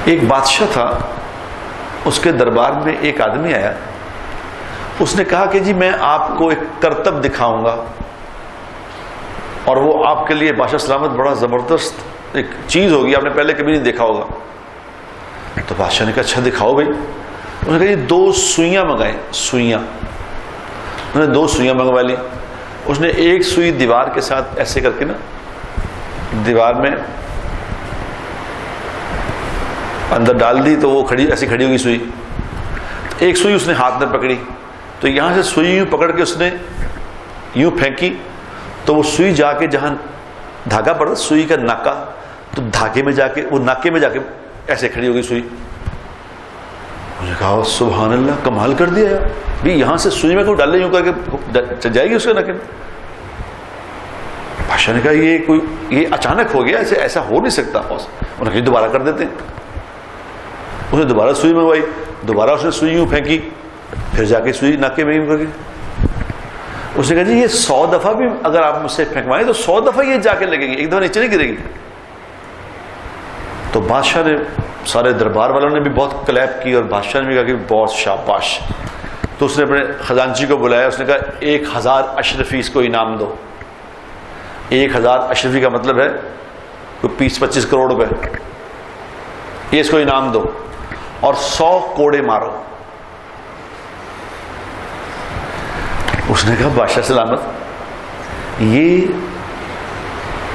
ایک بادشاہ تھا، اس کے دربار میں ایک آدمی آیا، اس نے کہا کہ جی میں آپ کو ایک کرتب دکھاؤں گا، اور وہ آپ کے لیے بادشاہ سلامت بڑا زبردست ایک چیز ہوگی، آپ نے پہلے کبھی نہیں دیکھا ہوگا۔ تو بادشاہ نے کہا اچھا دکھاؤ بھائی۔ اس نے کہا یہ 2 سوئیاں منگائیں، سوئیاں۔ انہوں نے 2 سوئیاں منگوا لی۔ اس نے ایک سوئی دیوار کے ساتھ ایسے کر کے نا دیوار میں اندر ڈال دی، تو وہ ایسی کھڑی ہوگی سوئی۔ ایک سوئی اس نے ہاتھ میں پکڑی، تو یہاں سے سوئی یوں پکڑ کے اس نے یوں پھینکی، تو وہ سوئی جا کے جہاں دھاگا پڑا سوئی کا ناکا، تو دھاگے میں جا کے وہ ناکے میں جا کے ایسے کھڑی ہوگی سوئی۔ مجھے کہا سبحان اللہ، کمال کر دیا یار، بھی یہاں سے سوئی میں کوئی ڈالے یوں کر کے چل جائے گی اس کے ناکے میں۔ بادشاہ نے کہا یہ اچانک ہو گیا، ایسا ہو نہیں سکتا۔ انہوں نے کہا دوبارہ کر دیتے ہیں۔ اس نے دوبارہ سوئی منگوائی، دوبارہ اس نے سوئی یوں پھینکی، پھر جا کے سوئی ناکے میں یوں کر کے۔ اس نے کہا جی یہ 100 دفعہ بھی اگر آپ مجھ سے پھینکوائیں تو 100 دفعہ یہ جا کے لگے گی، ایک دفعہ نیچے نہیں گرے گی۔ تو بادشاہ نے، سارے دربار والوں نے بھی بہت کلیپ کی، اور بادشاہ نے بھی کہا کہ بہت شاباش۔ تو اس نے اپنے خزانچی کو بلایا، اس نے کہا 1000 اشرفی اس کو انعام دو۔ 1000 اشرفی کا مطلب ہے کوئی 20-25 کروڑ روپے، یہ اس کو انعام دو، اور 100 کوڑے مارو۔ اس نے کہا بادشاہ سلامت، یہ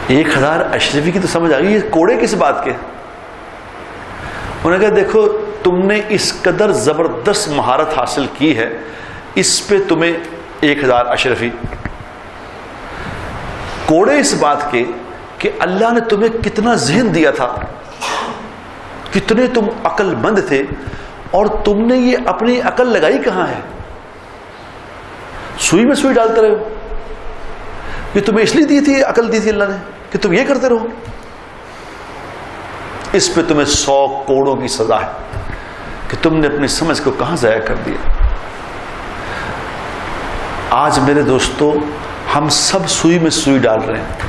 1000 اشرفی کی تو سمجھ آ گئی، یہ کوڑے کس بات کے؟ انہوں نے کہا دیکھو تم نے اس قدر زبردست مہارت حاصل کی ہے، اس پہ تمہیں 1000 اشرفی۔ کوڑے اس بات کے کہ اللہ نے تمہیں کتنا ذہن دیا تھا، کتنے تم عقل مند تھے، اور تم نے یہ اپنی عقل لگائی کہاں ہے؟ سوئی میں سوئی ڈالتے رہے ہو۔ یہ تمہیں اس لیے دی تھی، عقل دی تھی اللہ نے کہ تم یہ کرتے رہو۔ اس پہ تمہیں 100 کوڑوں کی سزا ہے کہ تم نے اپنی سمجھ کو کہاں ضائع کر دیا۔ آج میرے دوستو ہم سب سوئی میں سوئی ڈال رہے ہیں۔